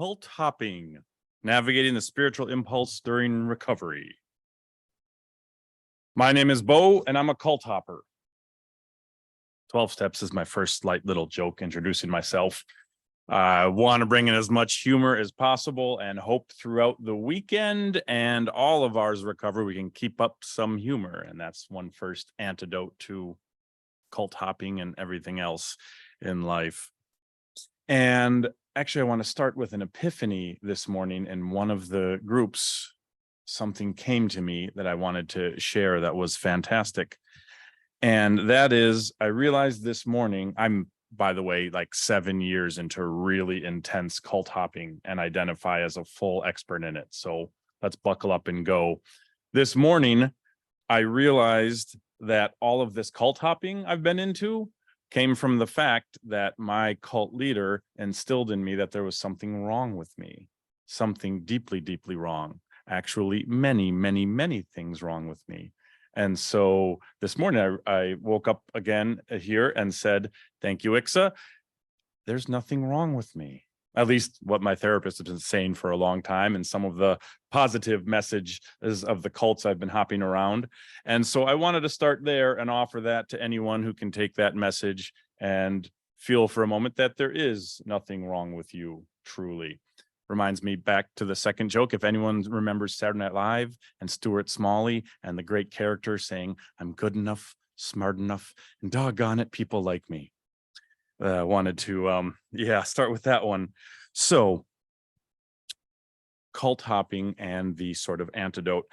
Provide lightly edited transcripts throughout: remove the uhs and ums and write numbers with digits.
Cult hopping, navigating the spiritual impulse during recovery. My name is Bo, and I'm a cult hopper. 12 steps is my first light little joke introducing myself. I want to bring in as much humor as possible and hope throughout the weekend and all of ours recovery, we can keep up some humor. And that's one first antidote to cult hopping and everything else in life. And actually, I want to start with an epiphany this morning in one of the groups. Something came to me that I wanted to share that was fantastic. And that is, I realized this morning, I'm, by the way, like 7 years into really intense cult hopping and identify as a full expert in it. So let's buckle up and go. This morning, I realized that all of this cult hopping I've been into came from the fact that my cult leader instilled in me that there was something wrong with me, something deeply, deeply wrong. Actually, many, many, many things wrong with me. And so this morning I woke up again here and said, thank you, Ixa. There's nothing wrong with me. At least what my therapist has been saying for a long time, and some of the positive messages of the cults I've been hopping around. And so I wanted to start there and offer that to anyone who can take that message and feel for a moment that there is nothing wrong with you, truly. Reminds me back to the second joke. If anyone remembers Saturday Night Live and Stuart Smalley and the great character saying, I'm good enough, smart enough, and doggone it, people like me. Wanted to, start with that one. So cult hopping and the sort of antidote.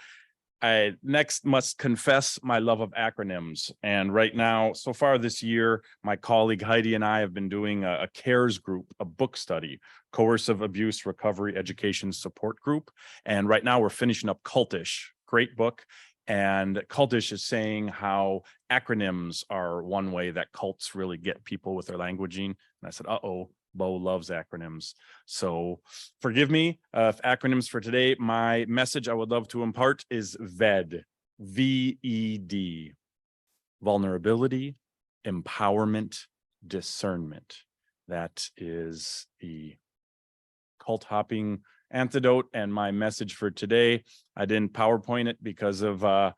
I next must confess my love of acronyms. And right now, so far this year, my colleague Heidi and I have been doing a CARES group, a book study, Coercive Abuse Recovery Education Support Group. And right now we're finishing up Cultish, great book. And Cultish is saying how acronyms are one way that cults really get people with their languaging. And I said, uh-oh, Bo loves acronyms. So forgive me if acronyms for today. My message I would love to impart is VED, V-E-D, vulnerability, empowerment, discernment. That is the cult hopping antidote and my message for today. I didn't PowerPoint it because of the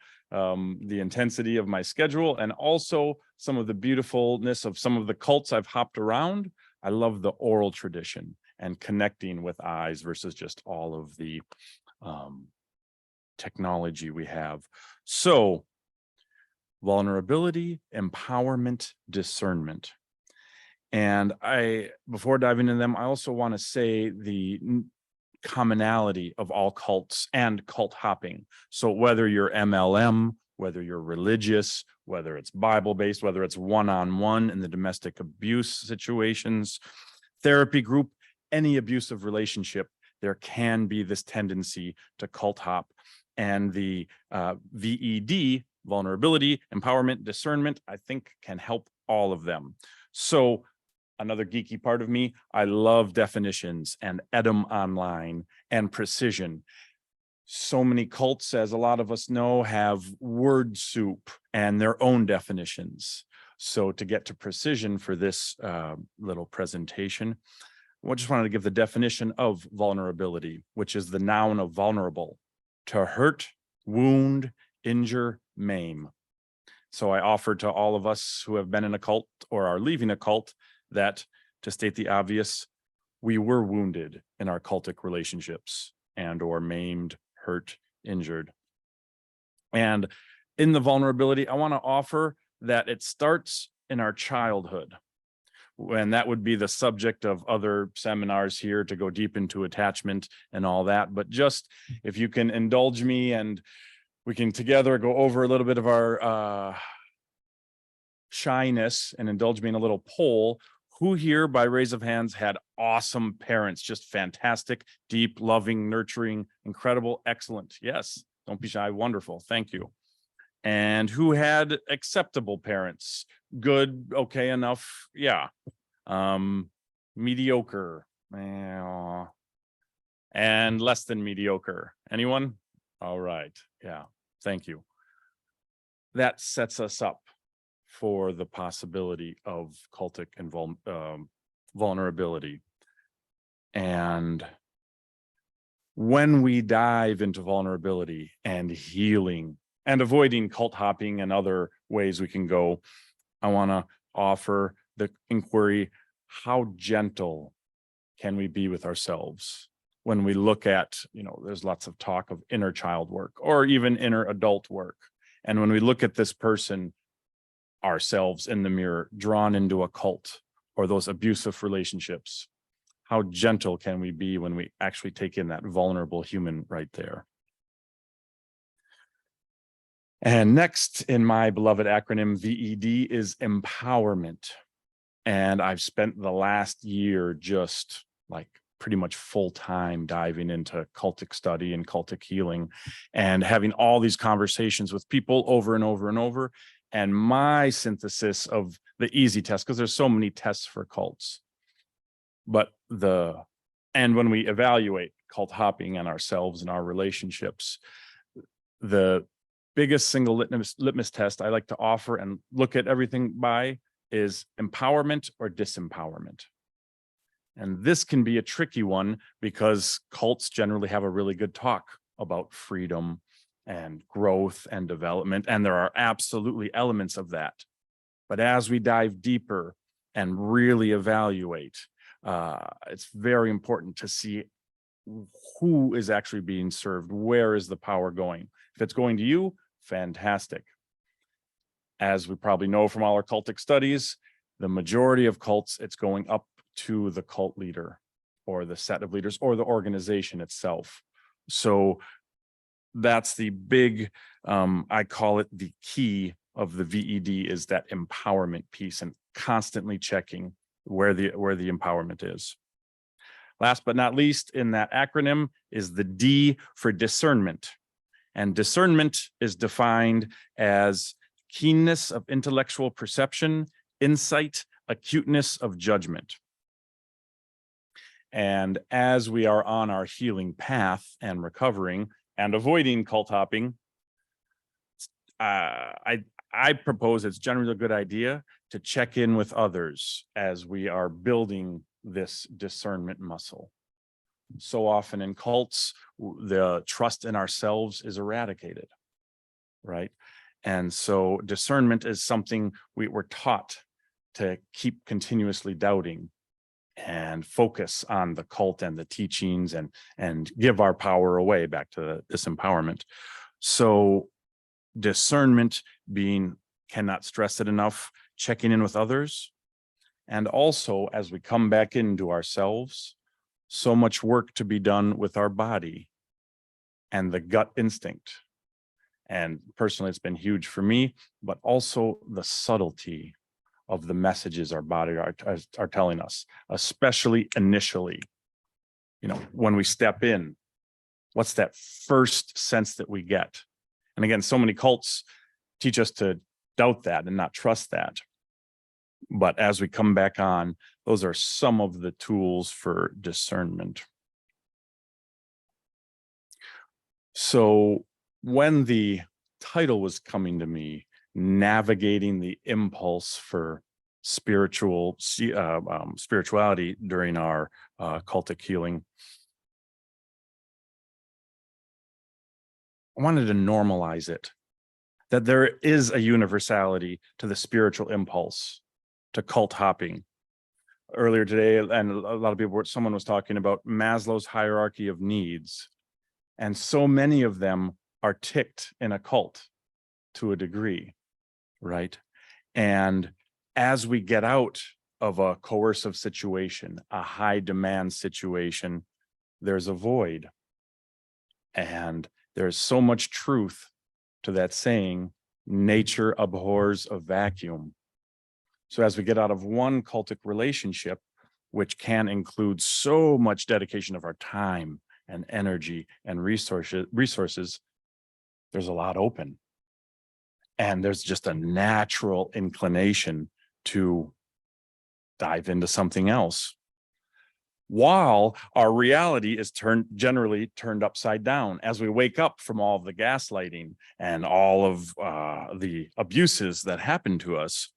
intensity of my schedule and also some of the beautifulness of some of the cults I've hopped around. I love the oral tradition and connecting with eyes versus just all of the technology we have. So vulnerability, empowerment, discernment. And before diving into them, I also want to say the commonality of all cults and cult hopping. So whether you're MLM, whether you're religious, whether it's Bible-based, whether it's one-on-one in the domestic abuse situations, therapy group, any abusive relationship, there can be this tendency to cult hop. And the VED, vulnerability, empowerment, discernment, I think can help all of them. So another geeky part of me, I love definitions and Edom Online and precision. So many cults, as a lot of us know, have word soup and their own definitions. So to get to precision for this little presentation, I just wanted to give the definition of vulnerability, which is the noun of vulnerable, to hurt, wound, injure, maim. So I offer to all of us who have been in a cult or are leaving a cult that, to state the obvious, we were wounded in our cultic relationships and or maimed, hurt, injured. And in the vulnerability, I want to offer that it starts in our childhood. And that would be the subject of other seminars here to go deep into attachment and all that. But just if you can indulge me and we can together go over a little bit of our shyness and indulge me in a little poll. Who here, by raise of hands, had awesome parents, just fantastic, deep, loving, nurturing, incredible, excellent? Yes, don't be shy, wonderful, thank you. And who had acceptable parents? Good, okay, enough, yeah. Mediocre, and less than mediocre. Anyone? All right, yeah, thank you. That sets us up for the possibility of cultic and vulnerability. And when we dive into vulnerability and healing and avoiding cult hopping and other ways we can go, I want to offer the inquiry, how gentle can we be with ourselves when we look at, there's lots of talk of inner child work or even inner adult work. And when we look at this person, ourselves in the mirror, drawn into a cult or those abusive relationships, how gentle can we be when we actually take in that vulnerable human right there? And next in my beloved acronym VED is empowerment. And I've spent the last year just like pretty much full time diving into cultic study and cultic healing and having all these conversations with people over and over and over. And my synthesis of the easy test, because there's so many tests for cults, and when we evaluate cult hopping and ourselves and our relationships, the biggest single litmus test I like to offer and look at everything by is empowerment or disempowerment. And this can be a tricky one because cults generally have a really good talk about freedom and growth and development, and there are absolutely elements of that. But as we dive deeper and really evaluate, it's very important to see who is actually being served. Where is the power going? If it's going to you, fantastic. As we probably know from all our cultic studies, the majority of cults, it's going up to the cult leader or the set of leaders or the organization itself. So that's the big, I call it the key of the VED, is that empowerment piece and constantly checking where the empowerment is. Last but not least in that acronym is the D for discernment. And discernment is defined as keenness of intellectual perception, insight, acuteness of judgment. And as we are on our healing path and recovering and avoiding cult hopping, I propose it's generally a good idea to check in with others as we are building this discernment muscle. So often in cults, the trust in ourselves is eradicated, right? And so discernment is something we're taught to keep continuously doubting and focus on the cult and the teachings and give our power away, back to this empowerment. So discernment being, cannot stress it enough, checking in with others. And also, as we come back into ourselves, so much work to be done with our body and the gut instinct. And personally, it's been huge for me, but also the subtlety of the messages our body are telling us, especially initially. When we step in, what's that first sense that we get? And again, so many cults teach us to doubt that and not trust that. But as we come back on, those are some of the tools for discernment. So when the title was coming to me, navigating the impulse for spirituality during our cultic healing, I wanted to normalize it, that there is a universality to the spiritual impulse, to cult hopping. Earlier today, and a lot of people, someone was talking about Maslow's hierarchy of needs. And so many of them are ticked in a cult to a degree, right? And as we get out of a coercive situation, a high demand situation, there's a void. And there's so much truth to that saying, nature abhors a vacuum. So as we get out of one cultic relationship, which can include so much dedication of our time and energy and resources, there's a lot open. And there's just a natural inclination to dive into something else, while our reality is generally turned upside down. As we wake up from all of the gaslighting and all of the abuses that happen to us,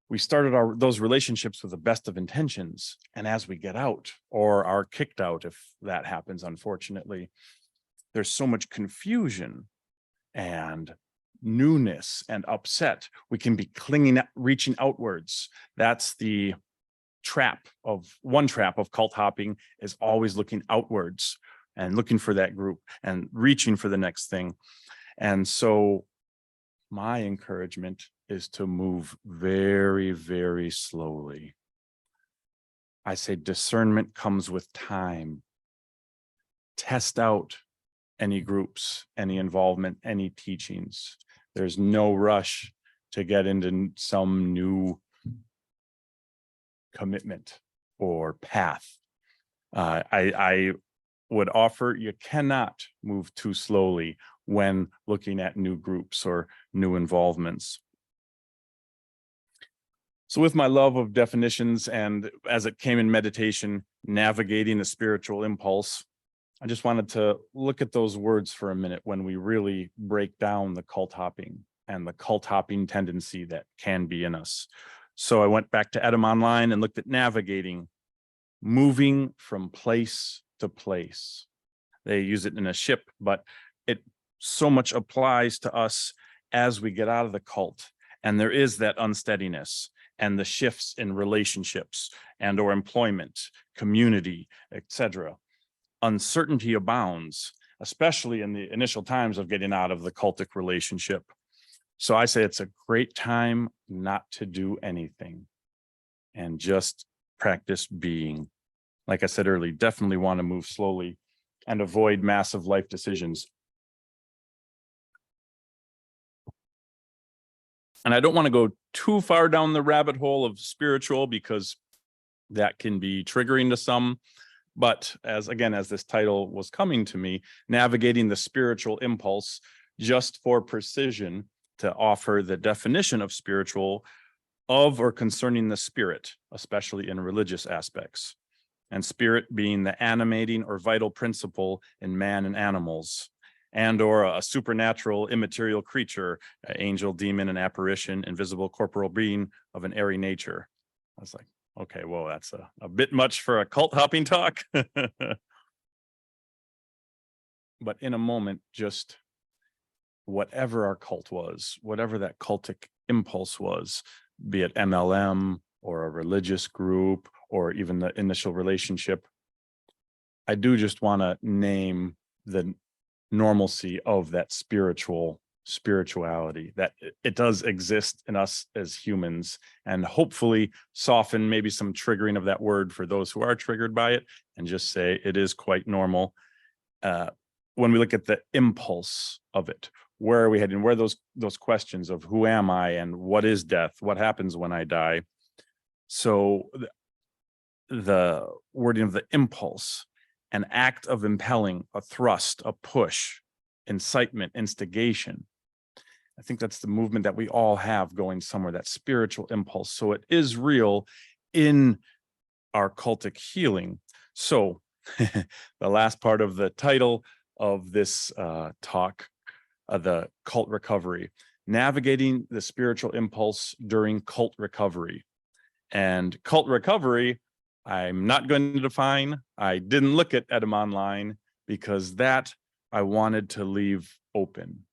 we started those relationships with the best of intentions. And as we get out or are kicked out, if that happens, unfortunately, there's so much confusion and newness and upset. We can be reaching outwards. That's the one trap of cult hopping, is always looking outwards and looking for that group and reaching for the next thing. And so my encouragement is to move very, very slowly. I say discernment comes with time. Test out any groups, any involvement, any teachings. There's no rush to get into some new commitment or path. I would offer you cannot move too slowly when looking at new groups or new involvements. So with my love of definitions and as it came in meditation, navigating the spiritual impulse, I just wanted to look at those words for a minute when we really break down the cult hopping and the cult hopping tendency that can be in us. So I went back to Edom Online and looked at navigating, moving from place to place. They use it in a ship, but it so much applies to us as we get out of the cult. And there is that unsteadiness and the shifts in relationships and or employment, community, etc. Uncertainty abounds, especially in the initial times of getting out of the cultic relationship. So I say it's a great time not to do anything and just practice being. Like I said earlier, definitely want to move slowly and avoid massive life decisions. And I don't want to go too far down the rabbit hole of spiritual because that can be triggering to some. But as this title was coming to me, navigating the spiritual impulse, just for precision, to offer the definition of spiritual of or concerning the spirit, especially in religious aspects. And spirit being the animating or vital principle in man and animals, and or a supernatural immaterial creature, angel, demon, and apparition, invisible corporal being of an airy nature. I was like, okay, well, that's a bit much for a cult hopping talk. But in a moment, just whatever our cult was, whatever that cultic impulse was, be it MLM or a religious group or even the initial relationship, I do just want to name the normalcy of that spirituality, that it does exist in us as humans, and hopefully soften maybe some triggering of that word for those who are triggered by it, and just say it is quite normal. When we look at the impulse of it, where are we heading? Where are those questions of who am I and what is death? What happens when I die? So the wording of the impulse, an act of impelling, a thrust, a push, incitement, instigation. I think that's the movement that we all have going somewhere, that spiritual impulse. So it is real in our cultic healing. So the last part of the title of this talk, the cult recovery, navigating the spiritual impulse during cult recovery. And cult recovery, I'm not going to define. I didn't look at Edom Online because that I wanted to leave open.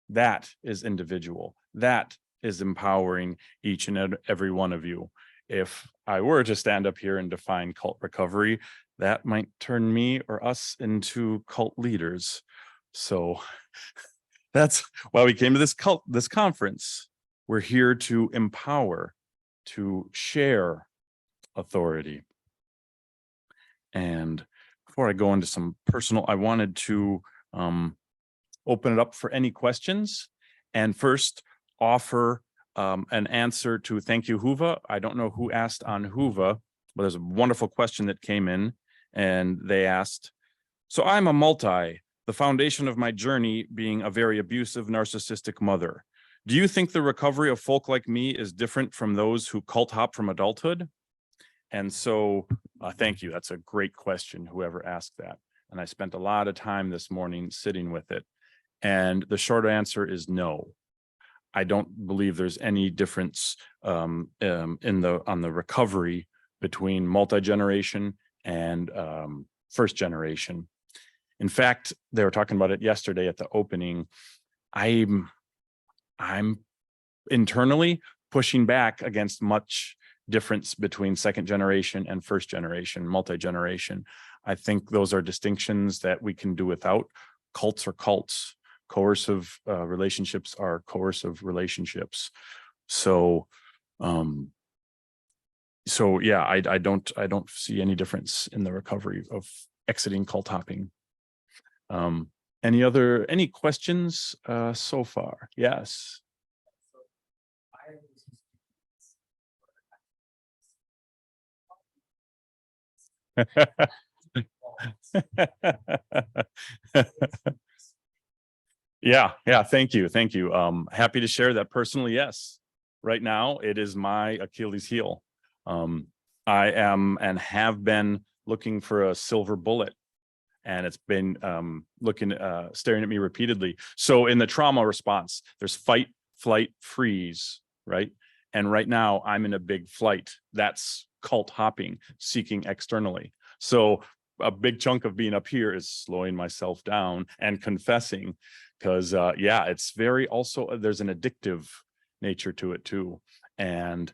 That is individual. That is empowering each and every one of you. If I were to stand up here and define cult recovery, that might turn me or us into cult leaders. So that's why we came to this conference. We're here to empower, to share authority. And before I go into some personal, I wanted to open it up for any questions, and first offer an answer to thank you, Huva. I don't know who asked on Huva, but there's a wonderful question that came in, and they asked, so I'm a multi, the foundation of my journey being a very abusive, narcissistic mother. Do you think the recovery of folk like me is different from those who cult hop from adulthood? And so thank you. That's a great question, whoever asked that. And I spent a lot of time this morning sitting with it. And the short answer is no. I don't believe there's any difference on the recovery between multi-generation and first generation. In fact, they were talking about it yesterday at the opening. I'm internally pushing back against much difference between second generation and first generation, multi-generation. I think those are distinctions that we can do without. Cults are cults. Coercive relationships are coercive relationships. So yeah, I don't see any difference in the recovery of exiting cult hopping. Any questions so far? Yes. Yeah, thank you. Happy to share that personally. Yes, right now it is my Achilles heel. I am and have been looking for a silver bullet, and it's been staring at me repeatedly. So in the trauma response, there's fight, flight, freeze, right? And right now I'm in a big flight. That's cult hopping, seeking externally. So a big chunk of being up here is slowing myself down and confessing, because yeah, it's very also, there's an addictive nature to it too. And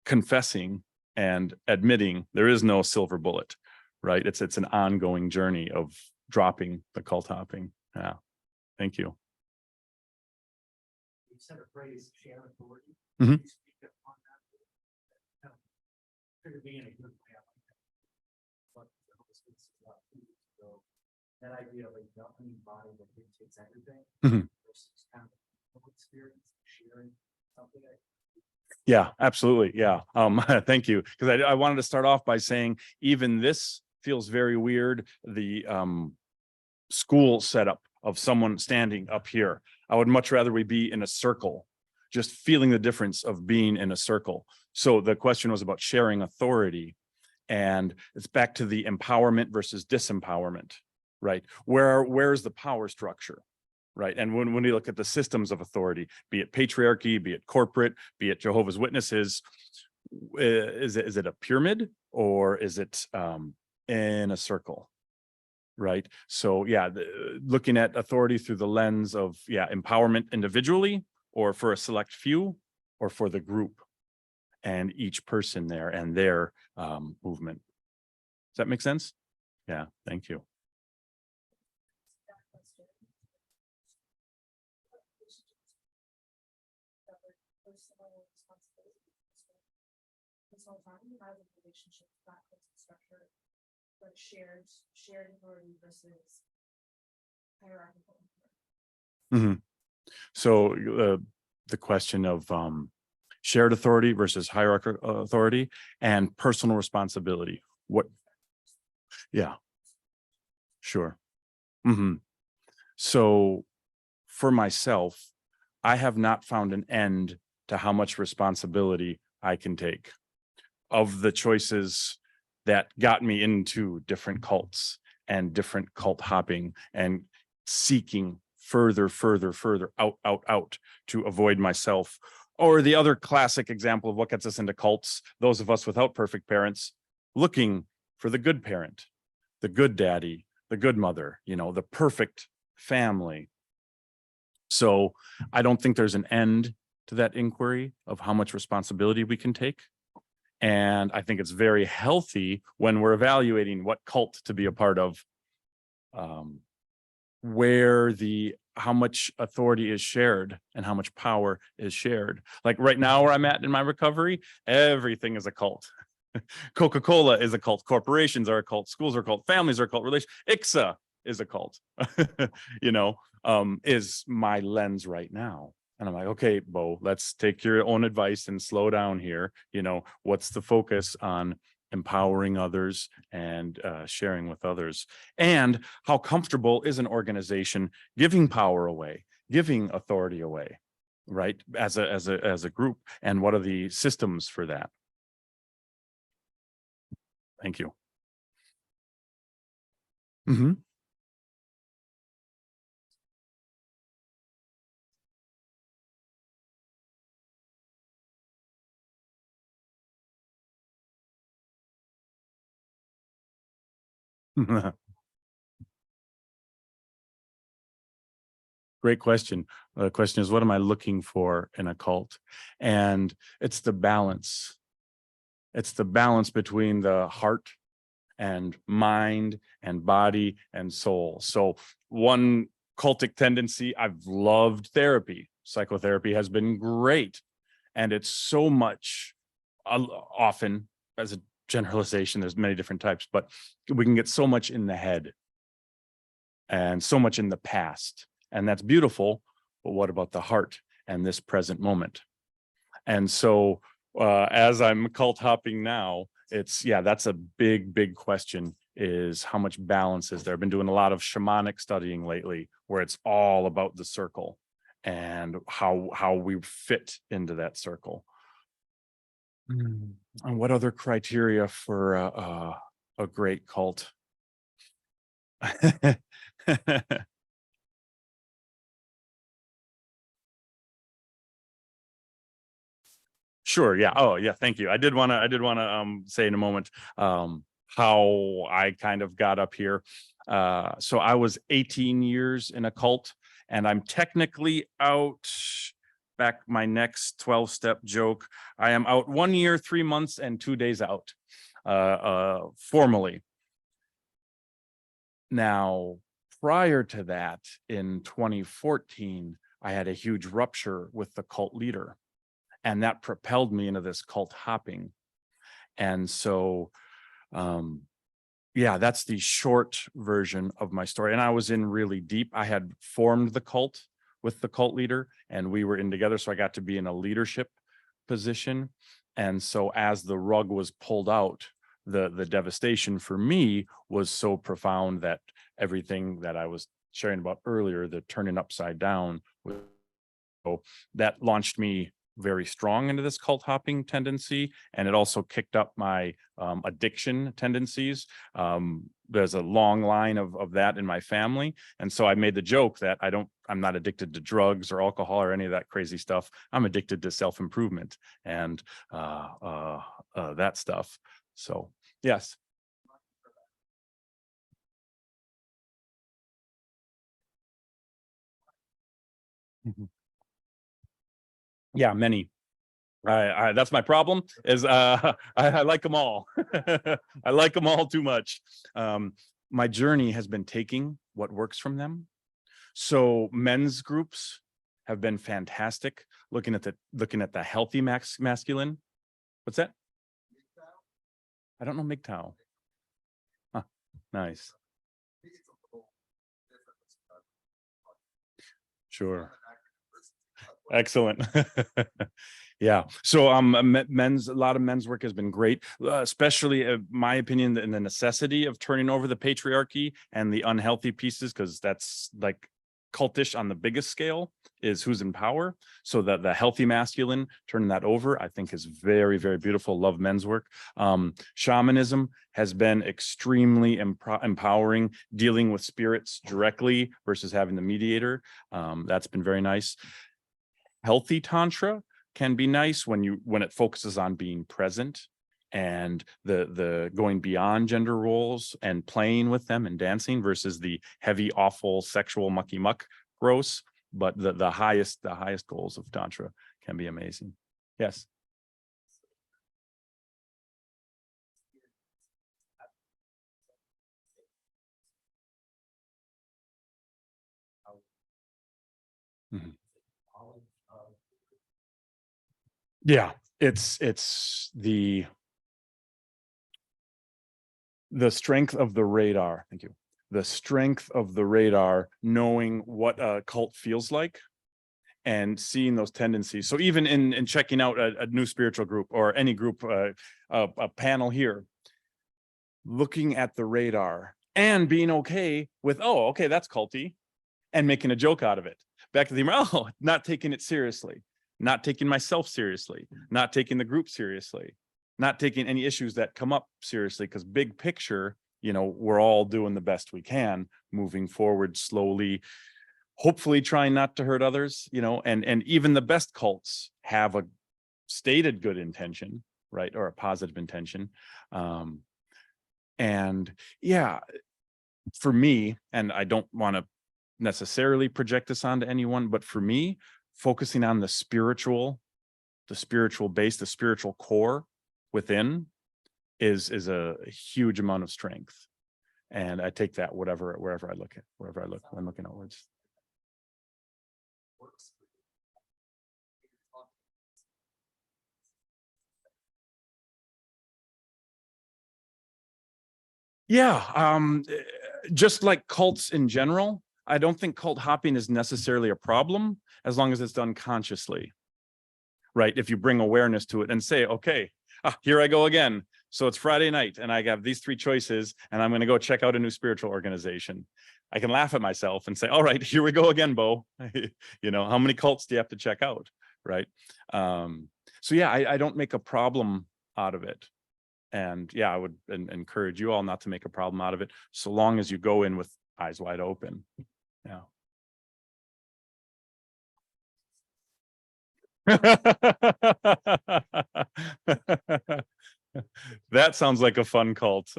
confessing and admitting there is no silver bullet, right? It's an ongoing journey of dropping the cult hopping. Yeah. Thank you. You said a phrase, share authority. Mhm. You speak upon that. Figure being a good way, I like that. But the whole space is about 2 weeks ago. That idea of a governing body that dictates everything versus kind of public experience, sharing something like. Yeah, absolutely. Yeah. Thank you. Because I wanted to start off by saying even this feels very weird. The school setup of someone standing up here. I would much rather we be in a circle, just feeling the difference of being in a circle. So the question was about sharing authority, and it's back to the empowerment versus disempowerment, right? Where's the power structure? Right. And when we look at the systems of authority, be it patriarchy, be it corporate, be it Jehovah's Witnesses, is it a pyramid or is it in a circle? Right. So yeah, looking at authority through the lens of empowerment individually or for a select few or for the group and each person there and their movement. Does that make sense? Yeah. Thank you. Personal responsibility. This whole time, how the relationship practice structure, but shared authority versus hierarchical. So the question of shared authority versus hierarchical authority and personal responsibility. What? Yeah, sure. So for myself, I have not found an end to how much responsibility I can take of the choices that got me into different cults and different cult hopping and seeking further out to avoid myself. Or the other classic example of what gets us into cults, those of us without perfect parents, looking for the good parent, the good daddy, the good mother, the perfect family. So I don't think there's an end to that inquiry of how much responsibility we can take. And I think it's very healthy when we're evaluating what cult to be a part of, how much authority is shared and how much power is shared. Like right now where I'm at in my recovery, everything is a cult. Coca-Cola is a cult. Corporations are a cult. Schools are a cult. Families are a cult. ICSA is a cult, is my lens right now. And I'm like, okay, Bo, let's take your own advice and slow down here. What's the focus on empowering others and sharing with others? And how comfortable is an organization giving power away, giving authority away, right? As a group, and what are the systems for that? Thank you. Great question. The question is, what am I looking for in a cult? And it's the balance. It's the balance between the heart and mind and body and soul. So one cultic tendency, I've loved therapy. Psychotherapy has been great. And it's so much, often as a generalization, there's many different types, but we can get so much in the head and so much in the past. And that's beautiful. But what about the heart and this present moment? And so as I'm cult hopping now, it's, yeah, that's a big question, is how much balance is there? I've been doing a lot of shamanic studying lately, where it's all about the circle and how we fit into that circle. And what other criteria for a great cult? Sure. Yeah. Oh, yeah. Thank you. I did want to say in a moment how I kind of got up here. So I was 18 years in a cult, and I'm technically out. Back my next 12-step joke. I am out 1 year, 3 months, and 2 days out, formally. Now, prior to that, in 2014, I had a huge rupture with the cult leader. And that propelled me into this cult hopping. And so, yeah, that's the short version of my story. And I was in really deep. I had formed the cult with the cult leader, and we were in together. So I got to be in a leadership position. And so as the rug was pulled out, the devastation for me was so profound that everything that I was sharing about earlier, the turning upside down, so that launched me very strong into this cult hopping tendency, and it also kicked up my addiction tendencies. There's a long line of that in my family, and so I made the joke that I'm not addicted to drugs or alcohol or any of that crazy stuff. I'm addicted to self-improvement and that stuff. So yes. Yeah, many. That's my problem, is I like them all. I like them all too much. My journey has been taking what works from them. So men's groups have been fantastic, looking at the healthy masculine. What's that? I don't know MGTOW. Huh, nice. Sure. Excellent. Yeah. So a lot of men's work has been great, especially my opinion, in the necessity of turning over the patriarchy and the unhealthy pieces, because that's like cultish on the biggest scale, is who's in power. So that the healthy masculine, turning that over, I think is very, very beautiful. Love men's work. Shamanism has been extremely empowering, dealing with spirits directly versus having the mediator. That's been very nice. Healthy tantra can be nice when it focuses on being present and the going beyond gender roles and playing with them and dancing, versus the heavy, awful, sexual mucky muck gross. But the highest goals of tantra can be amazing. Yes. Mhm. Yeah, it's the strength of the radar. Thank you. The strength of the radar, knowing what a cult feels like and seeing those tendencies. So even in checking out a new spiritual group or any group, a panel here, looking at the radar and being okay with, oh, okay, that's culty, and making a joke out of it. Back to the, not taking it seriously, not taking myself seriously, not taking the group seriously, not taking any issues that come up seriously, because big picture, we're all doing the best we can, moving forward slowly, hopefully trying not to hurt others, and even the best cults have a stated good intention, right? Or a positive intention. And yeah, for me, and I don't want to necessarily project this onto anyone, but for me, focusing on the spiritual base, the spiritual core within is a huge amount of strength. And I take that wherever I look when looking outwards. Yeah, just like cults in general, I don't think cult hopping is necessarily a problem as long as it's done consciously, right? If you bring awareness to it and say, okay, here I go again. So it's Friday night and I have these 3 choices and I'm going to go check out a new spiritual organization. I can laugh at myself and say, all right, here we go again, Bo. You know, how many cults do you have to check out, right? So yeah, I don't make a problem out of it. And yeah, I would encourage you all not to make a problem out of it, so long as you go in with eyes wide open. Yeah. That sounds like a fun cult.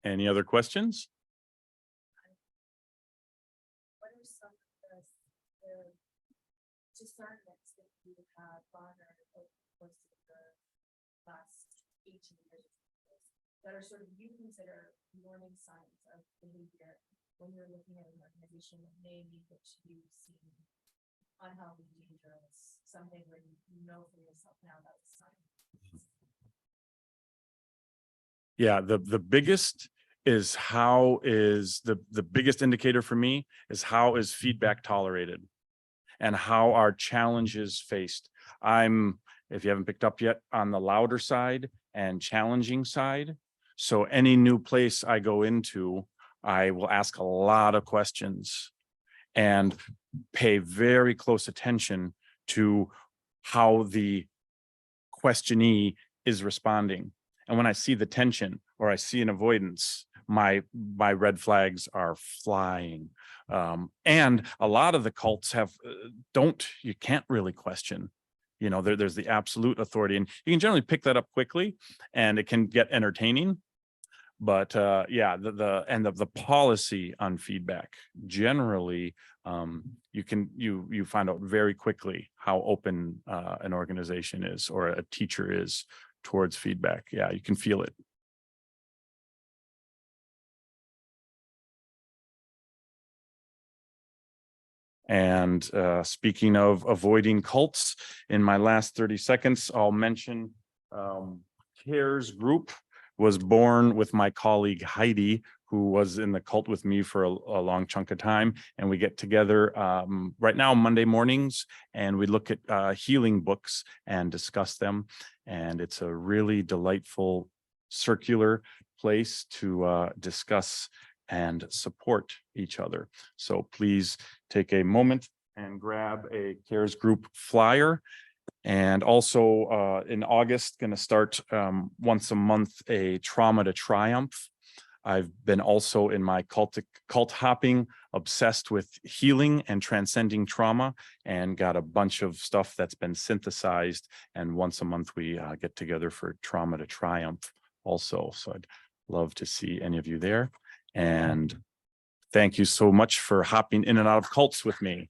Any other questions? What are some of the discernments that you have garnered over the course of the last 18 years that are sort of you consider warning signs of behavior when you're looking at an organization that may be what you see unhealthy, dangerous, something where you know for yourself now that it's sign? Yeah, the biggest is the biggest indicator for me is how is feedback tolerated and how are challenges faced. I'm, if you haven't picked up yet, on the louder side and challenging side. So any new place I go into, I will ask a lot of questions and pay very close attention to how the questionee is responding. And when I see the tension or I see an avoidance, my red flags are flying. And a lot of the cults have you can't really question. You know, there's the absolute authority, and you can generally pick that up quickly, and it can get entertaining. But yeah, the policy on feedback generally, you find out very quickly how open an organization is or a teacher is towards feedback. Yeah, you can feel it. And speaking of avoiding cults, in my last 30 seconds, I'll mention CARES group was born with my colleague Heidi, who was in the cult with me for a long chunk of time. And we get together right now Monday mornings, and we look at healing books and discuss them. And it's a really delightful circular place to discuss and support each other. So please take a moment and grab a CARES group flyer. And also in August, going to start once a month a Trauma to Triumph. I've been also in my cult hopping, obsessed with healing and transcending trauma, and got a bunch of stuff that's been synthesized. And once a month we get together for Trauma to Triumph also. So I'd love to see any of you there. And thank you so much for hopping in and out of cults with me.